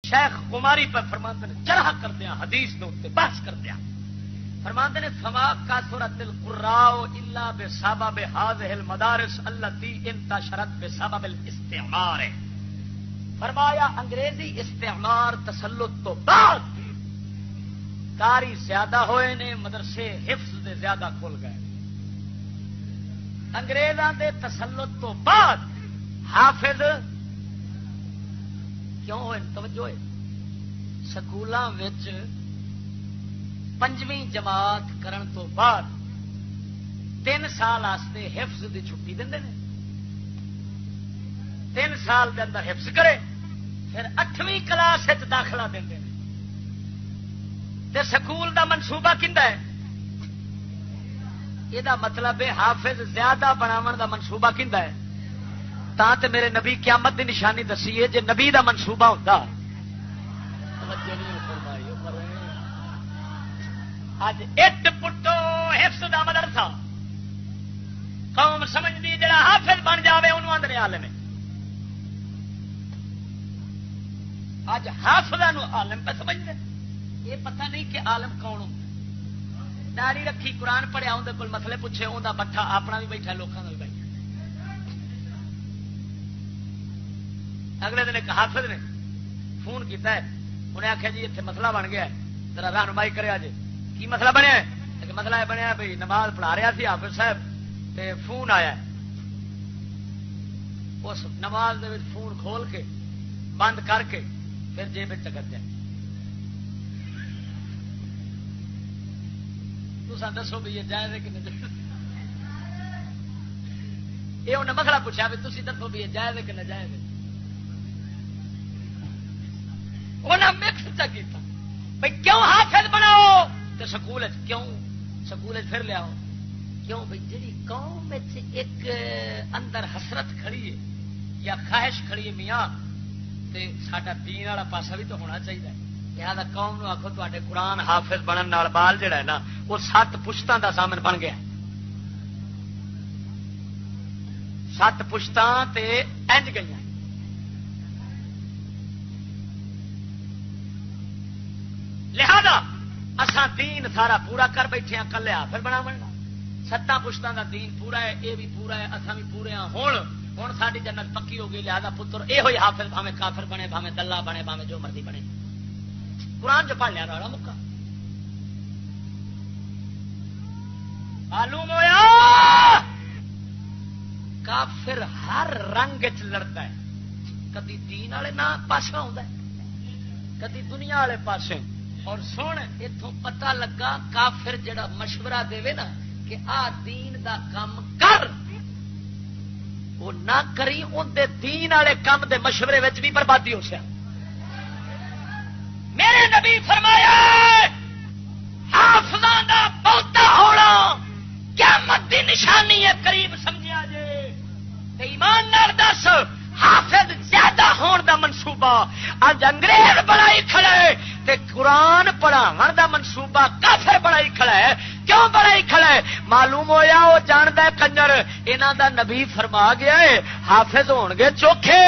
شیخ قماری پر فرماتے ہیں جرح کر دیا حدیث دے اوپر بحث کر دیا فرماتے ہیں فما کثرت القراء الا بسبب هذه المدارس التي انتشرت بسبب الاستعمار فرمایا انگریزی استعمار تسلط تو بعد قاری زیادہ ہوئے نے مدرسے حفظ دے زیادہ کھل گئے انگریزاں دے تسلط تو بعد حافظ کیوں ہوئے توجہ ہے سکولاں وچ پنجویں جماعت کرن تو بعد 3 سال واسطے حفظ دی چھٹی دے دیں 3 سال دے اندر حفظ کرے پھر 8ویں کلاس داخلہ دیں تے سکول دا منصوبہ کیندا ہے یہ مطلب ہے حافظ زیادہ بناون دا منصوبہ کیندا ہے تا تے میرے نبی قیامت دی نشانی دسی ہے جے نبی دا منصوبہ ہوندا اج اٹ پٹو حفظ دا مدرسہ قوم سمجھدی جڑا حافظ بن جاوے انہوں اندر عالم ہے اج حافظاں نو عالم پہ سمجھدے یہ پتہ نہیں کہ عالم کون ہوں داڑھی رکھی قرآن پڑھیا اندر کول مسئلے پوچھے اوندا بٹھا اپنا بھی بیٹھا لوکاں دا بھی بیٹھا اگلے دن ایک حافظ نے فون کیتا ہے انہیں آخیا جی اتنے مسئلہ بن گیا ہے ذرا رہنمائی کرے جی کی مسئلہ بنیا ہے مسئلہ یہ بنیا بھائی نماز پڑھا رہا سی حافظ صاحب تے فون آیا اس نماز دے فون کھول کے بند کر کے پھر جیب چکر دیا دسو بھی یہ جائز ہے کہ نہیں یہ انہیں مسئلہ پوچھا بھی تھی دسو بھی یہ جائز ہے کہ نہ جائز ہے انہیں مکس چکا بھائی کیوں حافظ بناؤ تو سکول کیوں سکول پھر لیا کیوں بھائی جی قوم ایک اندر حسرت کھڑی ہے یا خواہش کھڑی ہے میاں تے ساڈا دین والا پاسا بھی تو ہونا چاہیے لہذا قوم نو آخو تے قرآن حافظ بنن نال بال جڑا ہے نا وہ 7 پشتاں دا سامن بن گیا 7 پشتاں تے انج گئی لہذا اساں دین سارا پورا کر بیٹھے ہیں کلے حافظ بنا بننا 7 پشتاں دا دین پورا ہے یہ بھی پورا ہے اساں بھی پورے ہاں ہن ساری جنت پکی ہو گئی لہذا پتر یہ ہوئی حافظ بھاویں کافر بنے بھاویں دلہ بنے بھاویں جو مرضی بنے قرآن جو پڑھ لیا روڑا مکا معلوم ہویا کافر ہر رنگ چ لڑتا ہے کدی دین والے نہ پاسے آتا ہے کدی دنیا والے پاسے اور سن اتوں پتہ لگا کافر جڑا مشورہ دے نا کہ آ دین دا کام کر وہ نہ کری اندر دین والے کام دے مشورے وچ بھی بربادی ہو سیا میرے نبی فرمایا حافظاں دا بہتا ہونا قیامت دی نشانی ہے قریب سمجھیا جے تے ایمان نال دس حافظ زیادہ ہون دا منصوبہ اج انگریز بنائی کھڑے تے قرآن پڑھاون دا منصوبہ کافر بنائی کھڑا ہے کیوں بنائی کھڑا ہے معلوم ہویا وہ جاندا ہے کنجر انہاں دا نبی فرما گیا ہے حافظ ہون گے چوکھے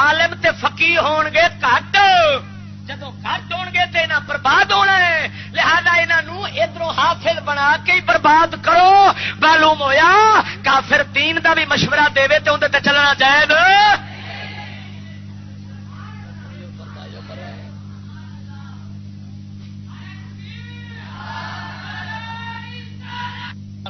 عالم تے فقیہ ہون گے گھٹ جدوں گھٹ ہون گے تے انہاں برباد ہونا ہے لہذا انہاں نو ادھروں حافظ بنا کے ہی برباد کرو معلوم ہویا کافر دین دا بھی مشورہ دے تے اندر تے چلنا جائز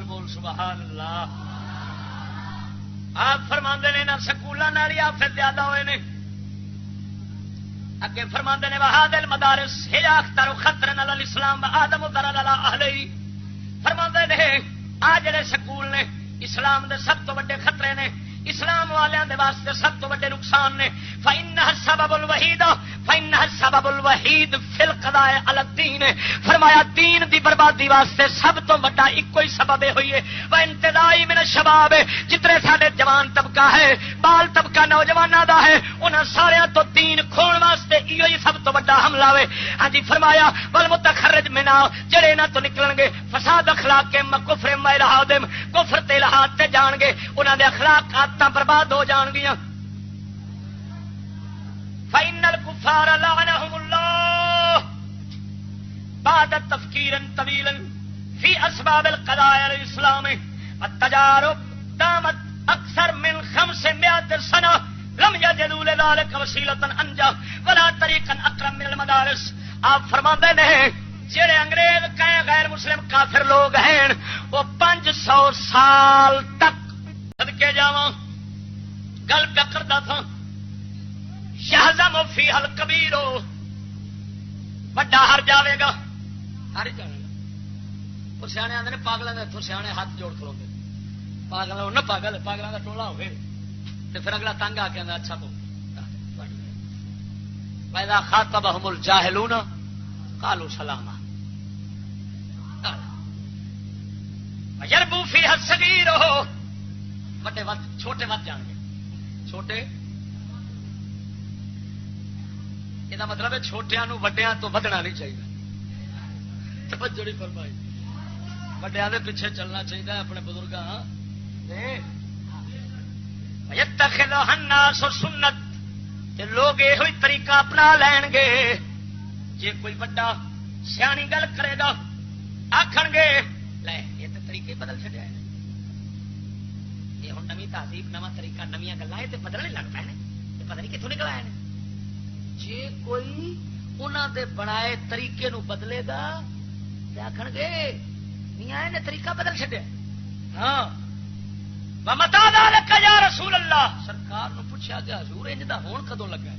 بول سبحان اللہ آپ فرماندے نے نہ سکولاں نال ہی حافظ زیادہ ہوئے نے اگے فرماندے نے وہادل مدارس ہی اختر خطر علی الاسلام آدم ضرر علی اہلہ فرماندے نے آ جڑے سکول نے اسلام دے سب تو بڑے خطرے نے اسلام والوں دے واسطے سب تو بڑے نقصان نے فإنها السبب الوحید فإنها السبب الوحید فی القضاء علی الدین فرمایا دین دی بربادی واسطے سب تو بڑا ایک ہی سبب ہوئی ہے وانتدائی من الشباب جتنے سارے جوان طبقہ ہے بال طبقہ نوجواناں دا ہے انہاں سارے تو دین کھون واسطے ایو ہی سب تو بڑا حملہ ہے ہاں جی فرمایا والمتخرج منا جڑے انہاں تو نکلن گے فساد اخلاق کے کفر میرہادم کفر تے الہات تے جان گے انہاں دے اخلاق برباد ہو جان گیا فإن الكفار لعنهم الله بعد تفكير طويل في اسباب القضايا الاسلامي التجارب دامت اکثر من 500 سنه لم يجدوا لذلك وسيله انجا ولا طريقا اقرب من المدارس. آپ فرماندے نے جڑے انگریز کہیں غیر مسلم کافر لوگ ہیں وہ 500 سال تک صدقے جاواں گل پہ کرتا تھا یہزم فی الکبیر بڑا ہر جاوے گا ہر جاوے گا. وہ سیانے آتے ہیں پاگلوں کے اتوں سیانے ہاتھ جوڑ کھلو گے پاگل نہ پاگل پاگلوں کا ٹولا ہوئے تو پھر اگلا تنگ آ کے آتا اچھا تو پیدا خاطبہم الجاہلون قالوا سلاما یربو فیہ الصغیر بڑے وقت چھوٹے وقت جان گے چھوٹے یہ مطلب ہے چھوٹیاں وڈیاں تو ودنا نہیں چاہیے. توجہ نہیں فرمائی وڈیاں دے پیچھے چلنا چاہیے اپنے بزرگاں. یتخذها الناس سنت تے لوگ یہ طریقہ اپنا لین گے جے کوئی بڑا سیانی گل کرے گا آخر گے لے یہ تو طریقے بدل چڑیا ہے یہ ہوں نمی تہذیب نواں طریقہ نمیاں گلا یہ بدلنے لگ پے یہ پتہ نہیں کتوں نکل آئے جے کوئی انہوں دے بنائے طریقے نو بدلے گا تو آخر گے میاں نے طریقہ بدل چڑیا. ہاں متا یا رسول اللہ سرکار نو پوچھا گیا حضور انج دا ہون کدوں لگا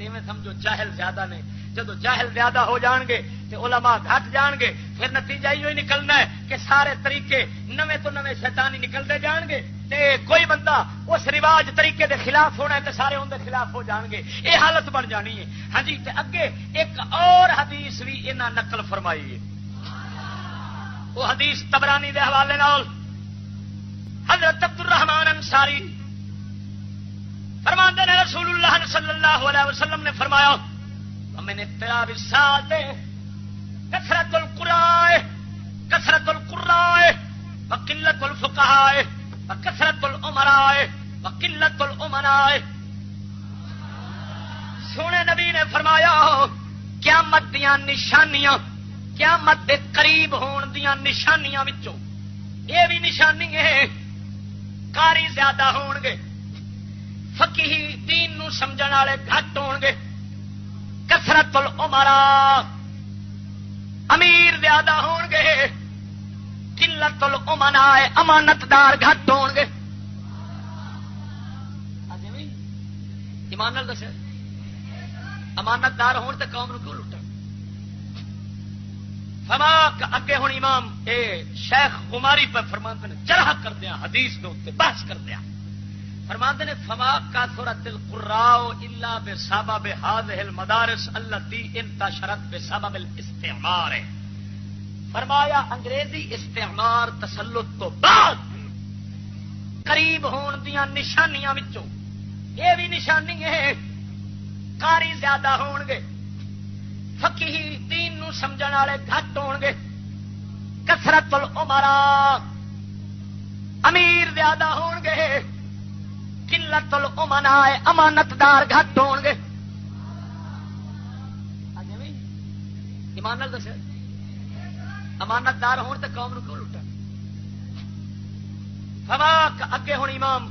میں سمجھو جاہل زیادہ نے جدو جاہل زیادہ ہو جان گے تو علماء گھٹ جان گے پھر نتیجہ یہ نکلنا ہے کہ سارے طریقے نویں تو نویں شیطانی نکلتے جان گے تے کوئی بندہ اس رواج طریقے دے خلاف ہونا ہے تو سارے ان دے خلاف ہو جان گے. یہ حالت بن جانی ہے. ہاں جی تے اگے ایک اور حدیث بھی انہاں نقل فرمائی ہے وہ حدیث طبرانی دے حوالے نال حضرت عبد الرحمن انصاری فرماندے نے رسول اللہ صلی اللہ علیہ وسلم نے فرمایا میں نے تیرا وسال کثرت القراء کثرت القراء وقلت الفقهاء وکثرت الامراء وقلت الامناء. سونے نبی نے فرمایا قیامت دیاں نشانیاں قیامت دے قریب ہون دیاں نشانیاں وچوں یہ بھی نشانی ہے قاری زیادہ ہون گے فقیہی دین نو سمجھن والے گھٹ ہون گے کثرت الامراء امیر زیادہ ہون گے قلت الامناء امانتدار گھٹ ہون گے. ایمان نال دسیا امانتدار ہون تے قوم نو کیوں لٹن. فما اگے ہوں امام شیخ قماری پہ فرماندے نے جرح کر دیا حدیث کے اتنے بحث کر دیا فرماندے نے فما کثرت القراء الا بسبب هذه المدارس التي انتشرت بسبب الاستعمار. فرمایا انگریزی استعمار تسلط تو بعد قریب ہون دیاں نشانیاں وچوں یہ بھی نشانی ہے قاری زیادہ ہون گے فقیہی دین نو سمجھن والے گھٹ ہون گے کثرت الامراء امیر زیادہ ہون گے قلت الامناء امانتدار گھٹ ہون گے. ایمان نال دسیا امانتدار ہون تے قوم نو کیوں لٹن. فما اگے ہوں امام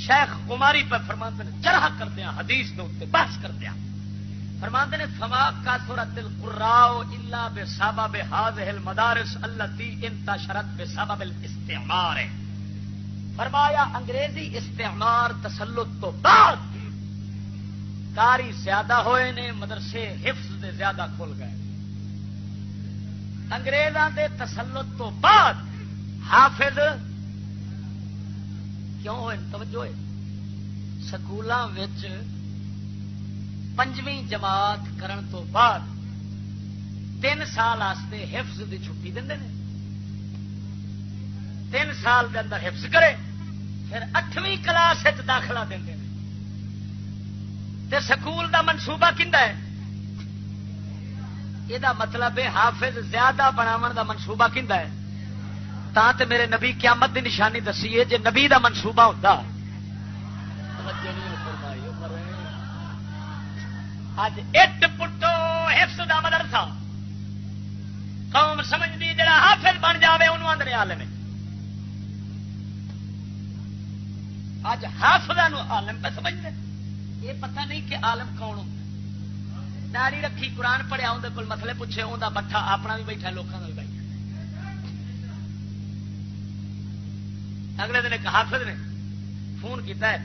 شیخ قماری پہ فرماندے نے جرح کر دیا حدیث کے اتنے بحث کر دیا فرماندے نے فما کثرت القراء الا بسبب هذه المدارس التي انتشرت بسبب الاستعمار. فرمایا انگریزی استعمار تسلط تو بعد قاری زیادہ ہوئے نے مدرسے حفظ دے زیادہ کھل گئے. انگریزاں دے تسلط تو بعد حافظ کیوں ہوئے توجہ ہے سکولاں وچ 5ویں جماعت کرن تو بعد 3 سال واسطے حفظ دی چھٹی دے 3 سال دے اندر حفظ کرے پھر 8ویں کلاس داخلہ دے تے سکول دا منصوبہ کیندا ہے یہ مطلب ہے حافظ زیادہ بناون دا منصوبہ کیندا ہے تا تے میرے نبی قیامت دی نشانی دسی ہے جے نبی دا منصوبہ ہوندا توجہ نہیں فرمائی اج اٹ پٹو حفظ دا مدرسہ قوم سمجھدی جڑا حافظ بن جاوے انہوں اندر عالم ہے. اج حافظاں نو عالم پہ سمجھدے یہ پتہ نہیں کہ عالم کون ہوں. داڑھی رکھی قرآن پڑھیا اندر کول مسئلے پوچھے اوندا بٹھا اپنا بھی بیٹھا لوکاں دا بھی بیٹھا. اگلے دن ایک حافظ نے فون کیتا ہے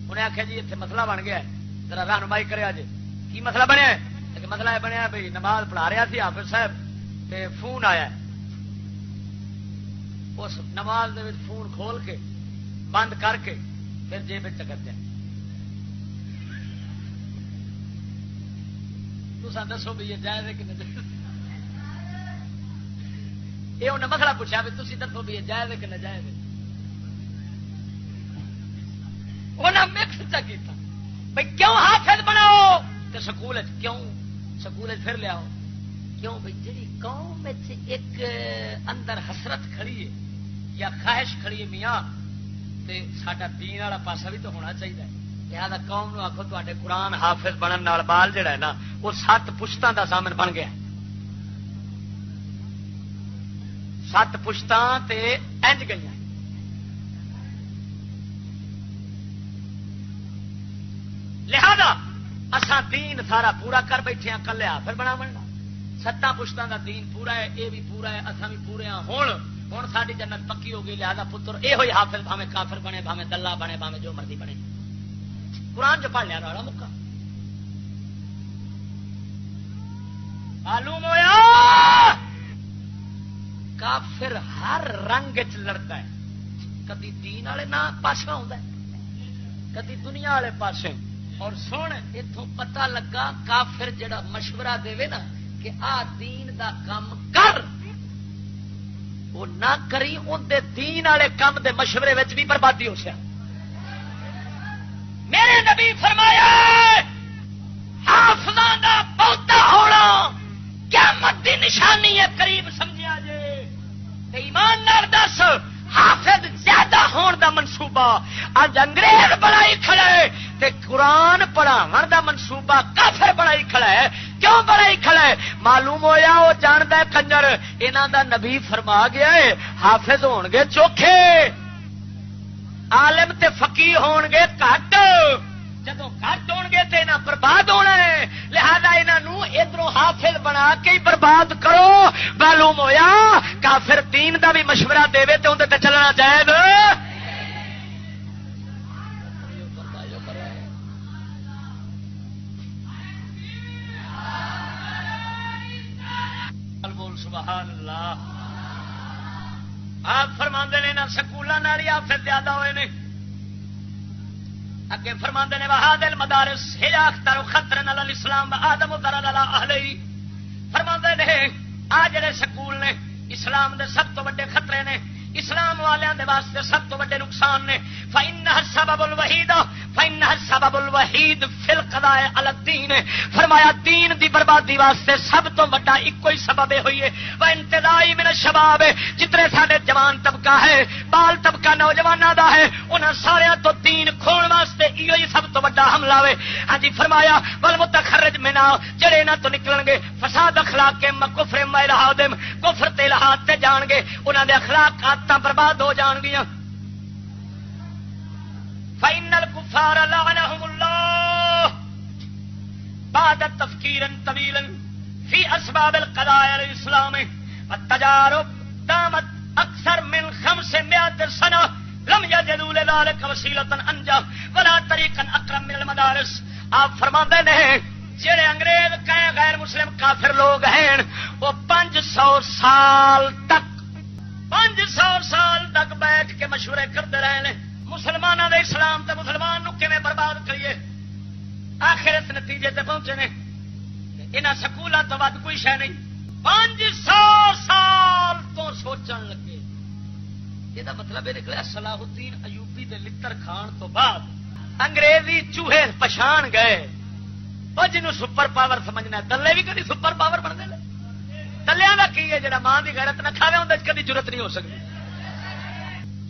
انہیں آخیا جی اتنے مسئلہ بن گیا ہے ذرا رہنمائی کرے جی. کی مسئلہ بنیا ہے؟ مسئلہ یہ بنیا بھائی نماز پڑھا رہا سی حافظ صاحب تے فون آیا اس نماز دے وچ فون کھول کے بند کر کے پھر جیب چکر دیا. تساں دسو بھی یہ جائز ہے کہ نہیں؟ یہ انہیں مسئلہ پوچھا بھی تسی دسو بھی یہ جائز ہے کہ نہیں جائز ہے. انہیں مکس چکیتا بھائی کیوں حافظ بناؤ تو سکول کیوں سکول پھر لیاؤ کیوں بھائی جی قوم ایک اندر حسرت کھڑی ہے یا خواہش کھڑی ہے میاں تے ساڈا دین والا پاسا بھی تو ہونا چاہیے. لہذا قوم نو آخو تے قرآن حافظ بنن نال بال جڑا ہے نا وہ 7 پشتاں دا ضامن بن گیا. 7 پشتاں تے انج گئی. لہذا اساں دین سارا پورا کر بیٹھے ہیں کلے حافظ بنا بننا 7 پشتاں دا دین پورا ہے یہ بھی پورا ہے اساں بھی پورے ہاں. ہوں ساری جنت پکی ہو گئی. لہذا پتر یہ ہوئی حافظ بھاویں کافر بنے بھاویں دلہ بنے بھاویں جو مرضی بنے قرآن جو پڑھ لیا راڑا مکا. معلوم ہویا کافر ہر رنگ چ لڑتا ہے. کدی دین والے نہ پاسا ہوندا ہے کدی دنیا والے پاسے. اور سن اتوں پتہ لگا کافر جڑا مشورہ دے نا کہ آ دین دا کام کر وہ نہ کری اندر دین والے کام دے مشورے وچ بھی بربادی ہو سیا. میرے نبی فرمایا حافظاں دا بہتا ہونا قیامت دی نشانی ہے قریب سمجھیا جے. ایمان نال دس حافظ زیادہ ہون دا منصوبہ اج انگریز بنائی کھڑے تے قرآن پڑھاون دا منصوبہ کافر بنائی کھڑا ہے. کیوں بنائی کھڑا ہے؟ معلوم ہویا وہ جاندا ہے کنجر انہاں دا نبی فرما گیا ہے حافظ ہون گے چوکھے عالم تے فقیہ ہون گے گھٹ. جدوں گھٹ ہون گے تے انہاں برباد ہونا ہے. لہذا انہاں نو ادھروں حافظ بنا کے ہی برباد کرو. معلوم ہویا کافر دین دا بھی مشورہ دے تے اندر تے چلنا جائز. سبحان اللہ. آپ فرماندے نے نہ سکولاں نال ہی حافظ زیادہ ہوئے نے. اگے فرماندے نے وہادل مدارس ہی اختر خطر علی الاسلام آدم ضرر علی اہلہ. فرماندے نے آ جڑے سکول نے اسلام دے سب تو بڑے خطرے نے اسلام والیاں دے واسطے سب تو بڑے نقصان نے. فإنها السبب الوحید فإنها السبب الوحید فی القضاء علی الدین. فرمایا دین دی بربادی واسطے سب تو بڑا ایک ہی سبب ہوئی ہے وانتدائی من الشباب. جتنے سارے جوان طبقہ ہے بال طبقہ نوجواناں دا ہے انہاں سارے تو دین کھون واسطے ایو ہی سب تو بڑا حملہ ہے. ہاں جی فرمایا والمتخرج منا جڑے انہاں تو نکلن گے فساد اخلاق کے کفر ملحادم کفر تے الہاد تے جان گے انہاں دے اخلاق عادتاں برباد ہو جان گیاں. فإن الكفار لعنهم الله بعد تفكير طويل في أسباب القضاء على الإسلام والتجارب دامت أكثر من 500 سنة لم يجدوا لذلك وسيلة أنجى ولا طريقا أقرب من المدارس. آپ فرماتے ہیں جڑے انگریز کہیں غیر مسلم کافر لوگ ہیں وہ 500 سال تک بیٹھ کے مشورے کرتے رہے ہیں مسلمانوں دے اسلام تے مسلمان نو کیویں برباد کریے. آخر اس نتیجے تے پہنچے نے انہاں سکولاں تو ود کوئی شے نہیں. 500 سال تو سوچن لگے. یہ مطلب یہ نکلا صلاح الدین ایوبی دے لتر کھان تو بعد انگریزی چوہے پچھان گئے وہ جنوں سپر پاور سمجھنا. دلے بھی کدی سپر پاور بنتے ہیں. دلیاں کا کی ہے جڑا ماں کی غیرت نہ کھاوے اندر کدی ضرورت نہیں ہو سکتی.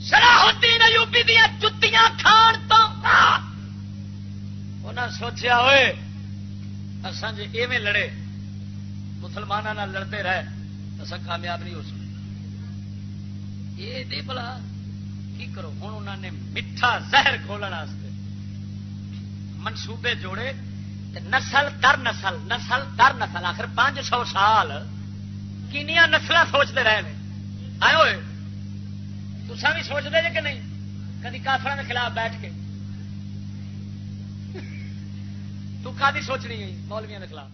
صلاح الدین ایوبی دیا جتیاں کھان تو انہاں سوچیا ہوئے اساں جے ایویں لڑے مسلمانوں نال لڑتے رہے اساں کامیاب نہیں ہو سکتے. یہ دے بلا کی کرو ہوں انہوں نے میٹھا زہر کھولن واسطے منصوبے جوڑے نسل در نسل نسل در نسل آخر 500 سال کنیا نسل سوچتے رہے ہیں. آئے ہوئے تسا بھی سوچتے جے کہ نہیں کدی کافروں کے خلاف بیٹھ کے تو کدی سوچنی ہے مولویوں کے خلاف.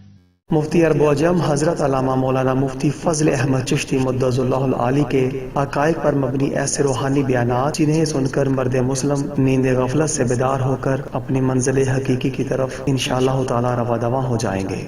مفتی عرب و عجم حضرت علامہ مولانا مفتی فضل احمد چشتی مدظ اللہ العالی کے حقائق پر مبنی ایسے روحانی بیانات جنہیں سن کر مرد مسلم نیند غفلت سے بیدار ہو کر اپنی منزل حقیقی کی طرف انشاءاللہ تعالی رواں دواں ہو جائیں گے.